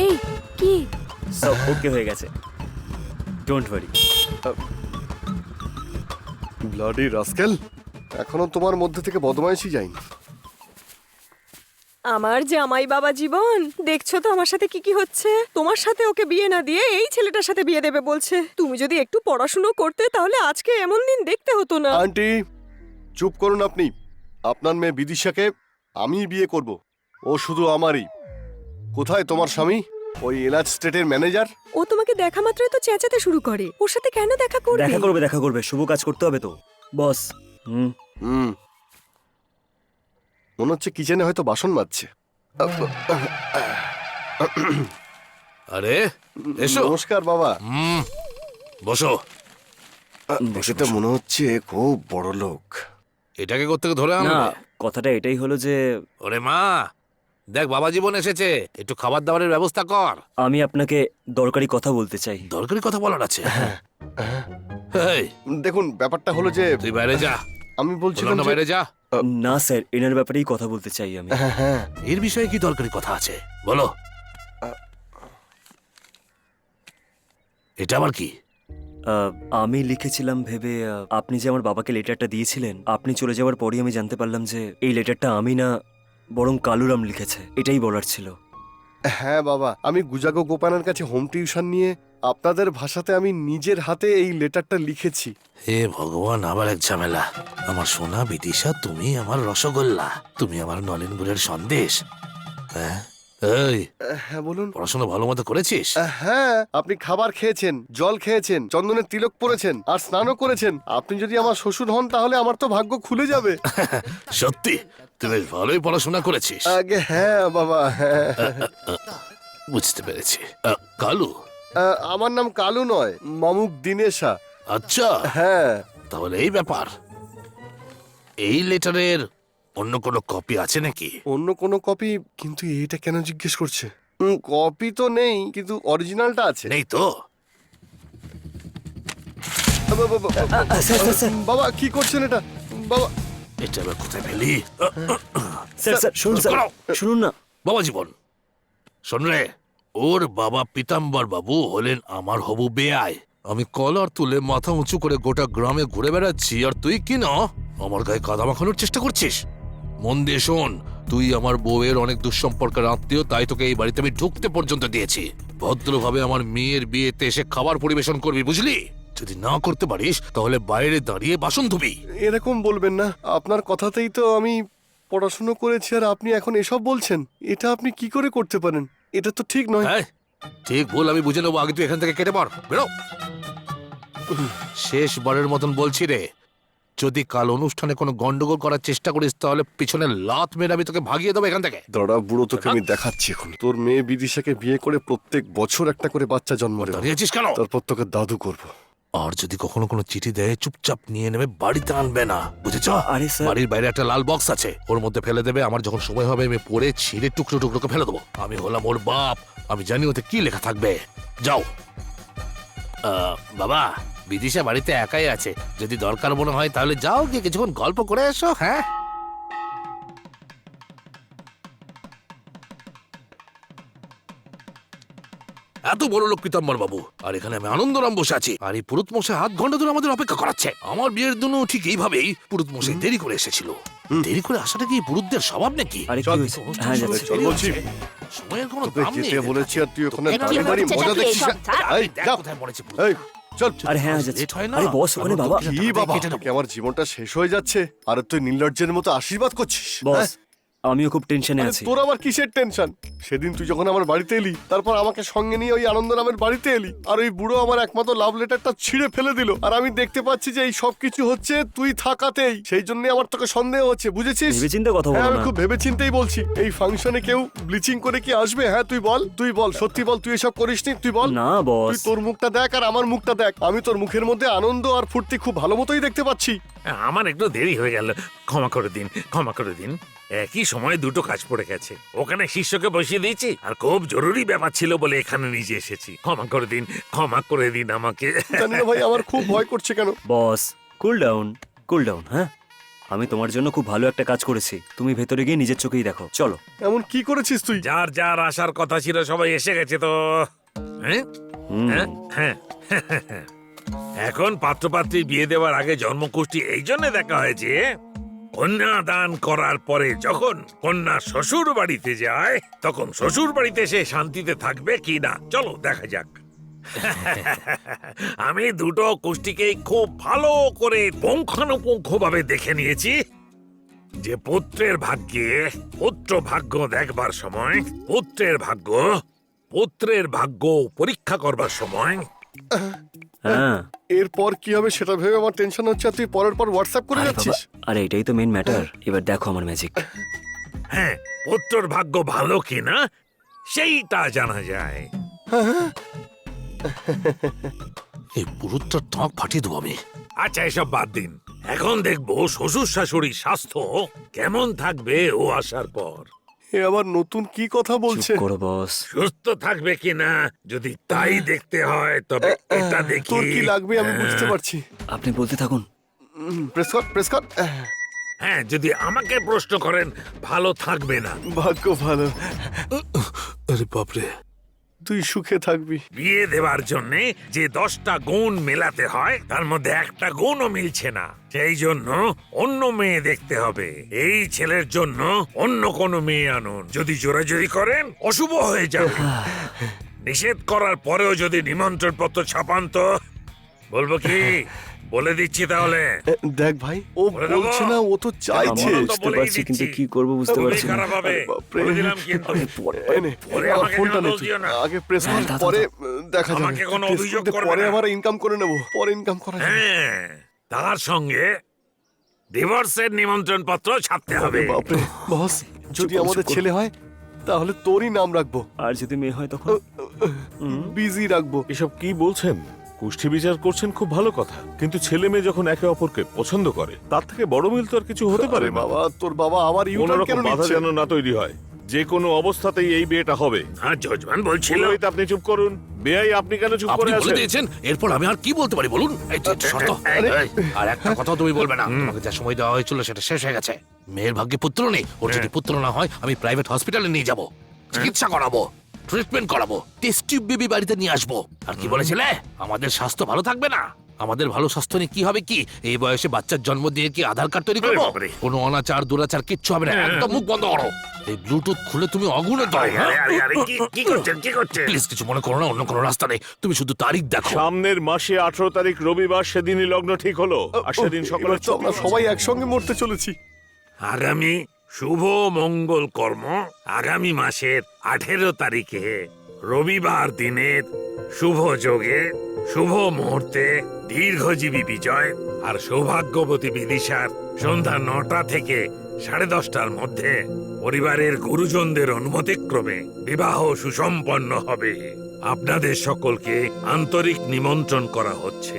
এই কি? সব ওকে হয়ে গেছে, ডোন্ট ওয়ারি। ব্লাডি রাস্কেল, এখনো তোমার মধ্যে থেকে বদমাইশি যায়নি। আমার জামাই বাবা জীবন, দেখছো তো আমার সাথে কি কি হচ্ছে। তোমার সাথে ওকে বিয়ে না দিয়ে এই ছেলেটার সাথে বিয়ে দেবে বলছে। তুমি যদি একটু পড়াশুনো করতে তাহলে আজকে এমন দিন দেখতে হতো না। আন্টি চুপ করুন আপনি। আপনার মেয়ে বিদিশাকে আমি বিয়ে করব, ও শুধু আমারই। কোথায় তোমার স্বামী, ওই এলাচ স্টেটের ম্যানেজার? ও তোমাকে দেখা মাত্রই তো চেঁচাতে শুরু করে। ওর সাথে কেন দেখা করবে? দেখা করবে, শুভ কাজ করতে হবে তো বস। হুম, মনে হচ্ছে কিচেনে হয়তো বাসন মাজছে। আরে এসো। নমস্কার বাবা। বসো। দেখে তো মনে হচ্ছে খুব বড় লোক। এটাকে কোত্থেকে ধরে না, আনবে? কথাটা এটাই হলো যে ওরে মা, দেখ বাবা জীবন এসেছে, একটু খাবার দাবারের ব্যবস্থা কর। আমি আপনাকে দরকারি কথা বলতে চাই। দরকারি কথা বলার আছে? এই, দেখুন ব্যাপারটা হলো যে তুই বাইরে যা। আমি বলছিলাম বললাম না, যে বাইরে যা। না স্যার, এনার ব্যাপারেই কথা বলতে চাই আমি। হ্যাঁ, এর বিষয়ে কি দরকারি কথা আছে বলো। এটা আবার কি? আমি লিখেছিলাম ভেবে আপনি যে আমার বাবাকে লেটারটা দিয়েছিলেন, আপনি চলে যাওয়ার পরই আমি জানতে পারলাম যে এই লেটারটা আমি না বরং কালুরাম লিখেছে। এটাই বলার ছিল। হ্যাঁ বাবা, আমি গুজাগো গোপানের কাছে হোম টিউশন নিয়ে আপনাদের ভাষাতে আমি নিজের হাতে এই লেটারটা লিখেছি। হে ভগবান, আবার এক ঝামেলা। আমার সোনা বিদিশা, তুমি আমার রসগোল্লা, তুমি আমার নলেন গুড়ের সন্দেশ। হ্যাঁ, এই হ্যাঁ বলুন। পড়াশোনা ভালো মতো করেছিস? হ্যাঁ, আপনি খাবার খেয়েছেন, জল খেয়েছেন, চন্দনের তিলক পরেছেন আর স্নানও করেছেন। আপনি যদি আমার শ্বশুর হন তাহলে আমার তো ভাগ্য খুলে যাবে। সত্যি তুই বেশ ভালোই পড়াশোনা করেছিস। আগে হ্যাঁ বাবা, হ্যাঁ। বুঝতে পেরেছি। কালু? আমার নাম কালু নয়, মামুক দিনেশা। আচ্ছা, হ্যাঁ। তাহলে এই ব্যাপার। এই লেটারের অন্য কোনো কপি আছে নাকি? অন্য কোনো কপি? কিন্তু এটা কেন জিজ্ঞেস করছে? কপি তো নেই, কিন্তু অরিজিনালটা আছে। নেই তো? বাবা কি করছেন এটা? বাবা এটা আবার কোথায় পেলি? স্যার স্যার শুনুন, স্যার শুনুন না। বাবা জীবন শোন রে, ওর বাবা পীতাম্বর বাবু হলেন আমার হবু বেয়াই। আমি কলার তুলে মাথা উঁচু করে গোটা গ্রামে ঘুরে বেড়াচ্ছি, আর তুই কি না আমার গায়ে কাদা মাখানোর চেষ্টা করছিস। মন দিয়ে শোন, তুই আমার বউয়ের অনেক দুঃসম্পর্কের আত্মীয়, তাই তোকে এই বাড়িতে আমি ঢুকতে পর্যন্ত দিয়েছি। ভদ্রভাবে আমার মেয়ের বিয়েতে এসে খাবার পরিবেশন করবি, বুঝলি? যদি না করতে পারিস তাহলে বাইরে দাঁড়িয়ে বাসন ধুবি। এরকম বলবেন না, আপনার কথাতেই তো আমি পড়াশুনো করেছি আর আপনি এখন এসব বলছেন। এটা আপনি কি করে করতে পারেন? এটা তো ঠিক নয়। হ্যাঁ, ঠিক ভুল আমি বুঝে নেবো, আগে তুই এখান থেকে কেটে পড়, বেরো। শেষবারের মতন বলছি রে, যদি কাল অনুষ্ঠানে কোনো গন্ডগোল করার চেষ্টা করিস তাহলে পিছনে লাত মেরে আমি তোকে ভাগিয়ে দেবো এখান থেকে। দাঁড়া বুড়ো, তোকে আমি দেখাচ্ছি এখন। তোর মেয়ে বিদিশাকে বিয়ে করে প্রত্যেক বছর একটা করে বাচ্চা জন্ম দেবো, দাঁড়িয়েছিস কেন? তারপর তোকে দাদু করবো। আর যদি কখনো কোনো চিঠি দেয় চুপচাপ নিয়ে নেবে, বাড়িতে আনবে না, বুঝেছ? আরে স্যার, বাড়ির বাইরে একটা লাল বক্স আছে, ওর মধ্যে ফেলে দেবে। আমার যখন সময় হবে আমি পড়ে ছিঁড়ে টুকরো টুকরোকে ফেলে দেবো। আমি হলাম ওর বাপ, আমি জানি ওতে কি লেখা থাকবে। যাও। বাবা, বিদিশা বাড়িতে একাই আছে, যদি দরকার মনে হয় তাহলে যাও, গিয়ে কিছুক্ষণ গল্প করে এসো। হ্যাঁ, এত বড় লোক পীতাম্বর বাবু, আর এখানে আমি আনন্দরাম বসে আছি, আর এই পুরুত মশাই 7 ঘন্টা ধরে আমাদের অপেক্ষা করাচ্ছে। আমার বিয়ের দিনও ঠিক এইভাবেই পুরুত মশাই দেরি করে এসেছিল। দেরি করে আসাটা কি পুরুতদের স্বভাব নাকি? আরে কি চল, হয়েছে? হ্যাঁ যাচ্ছি। চল বলছি। সময়ের কোনো তোকে দাম নেই। যেতে বলেছি আর তুই ওখানে তোকে দাঁড়িয়ে কি দাঁড়িয়ে হচ্ছে মজা নাকি দেখছিস? এইসব? এই, দেখ যা। কোথায় পড়েছে পুরুত। এই চল। আরে হ্যাঁ যাচ্ছি। লেট হয় না? আরে বস ওখানে বাবা। কি বাবা, কেটে নেবো। তোকে আমার জীবনটা শেষ হয়ে যাচ্ছে আর তুই নির্লজ্জের মতো আশীর্বাদ করছিস? বস হ্যাঁ? আমিও খুব টেনশনে আরে আছি। তোর আবার কিসের টেনশন? সেদিন তুই যখন আমার বাড়িতে এলি, তারপর আমাকে সঙ্গে নিয়ে ওই আনন্দরামের বাড়িতে এলি, আর ওই বুড়ো আমার একমাত্র লাভ লেটারটা ছিঁড়ে ফেলে দিল। আর আমি দেখতে পাচ্ছি যে এই সব কিছু হচ্ছে তুই থাকাতেই। সেই জন্য আমার তোকে সন্দেহ হচ্ছে, বুঝেছিস? ভেবেচিন্তে কথা হ্যাঁ, বলো আমি না। খুব ভেবেচিন্তেই বলছি। এই ফাংশনে কেউ ব্লিচিং করে কি আসবে? হ্যাঁ তুই বল, তুই বল, সত্যি বল, তুই এসব করিসনি? তুই বল। না বস। তুই তোর মুখটা দেখ আর আমার মুখটা দেখ। আমি তোর মুখের মধ্যে আনন্দ আর ফুর্তি খুব ভালো মতোই দেখতে পাচ্ছি। আমার একটু দেরি হয়ে গেল, ক্ষমা করে দিন, ক্ষমা করে দিন। একই সময় দুটো কাজ পড়ে গেছে, ওখানে শিষ্যকে বসিয়ে দিয়েছি, আর খুব জরুরি ব্যাপার ছিল বলে এখানে নিজে এসেছি। ক্ষমা করে দিন, ক্ষমা করে দিন আমাকে। জানি না ভাই, আমার খুব ভয় করছে কেন। বস কুল ডাউন, কুল ডাউন। হ্যাঁ আমি তোমার জন্য খুব ভালো একটা কাজ করেছি, তুমি ভেতরে গিয়ে নিজের চোখেই দেখো, চলো। এমন কি করেছিস তুই? যার যার আসার কথা ছিল সবাই এসে গেছে তো। হ্যাঁ হুম। হ্যাঁ হ্যাঁ এখন পাত্রপাত্রী বিয়ে দেওয়ার আগে জন্মকুষ্টি এই জন্য দেখা হয়েছে, কন্যা দান করার পরে যখন কন্যা শ্বশুর বাড়িতে যায় তখন শ্বশুর বাড়িতে সে শান্তিতে থাকবে কি না, চলো দেখা যাক। আমি দুটো কুষ্টিকেই খুব ভালো করে পুঙ্খানুপুঙ্খ ভাবে দেখে নিয়েছি যে পুত্রের ভাগ্যে পুত্র ভাগ্য দেখবার সময় পুত্রের ভাগ্য পরীক্ষা করবার সময় হ্যাঁ, এরপর কি হবে সেটা ভেবে আমার টেনশন হচ্ছে, আর তুই পরের পর হোয়াটসঅ্যাপ করে আরে যাচ্ছিস। বাবা, আরে এটাই তো মেইন ম্যাটার। এবার দেখো আমার ম্যাজিক। হ্যাঁ, পুত্রর ভাগ্য ভালো কিনা সেইটা জানা যায়। এই বুড়োটার ত্বক ফাটিয়ে দেবো আমি। আচ্ছা এসব বাদ দিন, এখন দেখবো শ্বশুর শাশুড়ির স্বাস্থ্য কেমন থাকবে ও আসার পর। এ আবার নতুন কি কথা বলছে? চুপ করো বস। সুস্থ থাকবে কিনা যদি তাই দেখতে হয় তবে এটা দেখি। তোর কি লাগবে আমি বুঝতে পারছি। আপনি বলতে থাকুন। প্রেস কর। হ্যাঁ, যদি আমাকে প্রশ্ন করেন ভালো থাকবে না। ভাগ্য ভালো, আরে বাপরে, তুই সুখে থাকবি। বিয়ে দেওয়ার জন্য যে 10টা গুণ মেলাতে হয় তার মধ্যে একটা গুণও মিলছে না, সেই জন্য অন্য মেয়ে দেখতে হবে। এই ছেলের জন্য অন্য কোনো মেয়ে আনুন, যদি জোরাজুরি করেন অশুভ হয়ে যাবে। নিষেধ করার পরেও যদি নিমন্ত্রণ পত্র ছাপান তো বলবো কি, বলে দিচ্ছি তাহলে। দেখ ভাই, ও বলে দেবো? বলছে না, ও তো চাইছে। বলো তো, বুঝতে বলেই পারছি কিন্তু দিচ্ছি। কি করবো বুঝতে খুবই পারছি না। খারাপ হবে, আরে বাপরে। বলে দিলাম কিন্তু। এই নে, পরে আমার আমাকে ফোনটা যেন নে দোষ তুই। দিও না। আগে প্রেস কর, দাও, পরে দাও। দেখা যাবে। আমাকে কোনো প্রেস অভিযোগ করতে করবে পরে না। আমরা ইনকাম করে নেব, পরে ইনকাম করা যাবে। হ্যাঁ, তার সঙ্গে ডিভোর্সের নিমন্ত্রণ পত্র ছাপতে হবে। আরে বাপরে বস, যদি আমাদের ছেলে হয় তাহলে তোরই নাম রাখবো, আর যদি মেয়ে হয় তখন? বিজি রাখবো। এসব কি বলছেন? কুষ্টি বিচার করছেন খুব ভালো কথা, কিন্তু ছেলে মেয়ে যখন একে অপরকে পছন্দ করে তার থেকে বড় মিল তো আর কিছু হতে পারে আরে না। বাবা, তোর বাবা আবার কোনো ইউটার্ন কেন রকম বাধা নিচ্ছে? যেন না তৈরি হয়, যে কোনো অবস্থাতেই এই বিয়েটা হবে। হ্যাঁ, জজমান বলছিল। পুরোহিত, আপনি চুপ করুন। বেয়াই, আপনি কেন চুপ আপনি করে বলে আছেন? দিয়েছেন, এরপর আমি আর কি বলতে পারি বলুন? এই যে, শর্ত। এই, আর একটা কথা তুমি বলবে না, তোমাকে যা সময় দেওয়া হয়েছিল সেটা শেষ হয়ে গেছে। মেয়ের ভাগ্যে পুত্র নেই, ওর যদি পুত্র না হয় আমি প্রাইভেট হসপিটালে নিয়ে যাব, চিকিৎসা করাবো, ট্রিটমেন্ট করাবো, টেস্ট টিউব বেবি বাড়িতে নিয়ে আসবো। আর কি বলেছিলে, আমাদের স্বাস্থ্য ভালো থাকবে না? আমাদের ভালো স্বাস্থ্য নিয়ে কি হবে? কি এই বয়সে বাচ্চার জন্ম দিয়ে কি আধার কার্ড তৈরি করবো? আরে বাবারে। কোনো অনাচার দুরাচার কিচ্ছু হবে না, একদম মুখ বন্ধ করো। এই ব্লুটুথ খুলে তুমি অগুনে দাও। আরে, কি করছেন? প্লিজ কিছু মনে করো না, অন্য কোনো রাস্তা নেই, তুমি শুধু তারিখ দেখো। সামনের মাসে 18 তারিখ রবিবার, সেদিনই লগ্ন ঠিক হলো। আর সেদিন সকালে এবার তো আমরা সবাই একসঙ্গে মরতে চলেছি। আগামী শুভ মঙ্গল কর্ম আগামী মাসের 18 তারিখে রবিবার দিনের শুভ যোগে শুভ মুহূর্তে দীর্ঘজীবী বিজয় আর সৌভাগ্যবতী বিদিশার সন্ধ্যা 9টা থেকে 10:30টার মধ্যে পরিবারের গুরুজনদের অনুমতিক্রমে বিবাহ সুসম্পন্ন হবে। আপনাদের সকলকে আন্তরিক নিমন্ত্রণ করা হচ্ছে।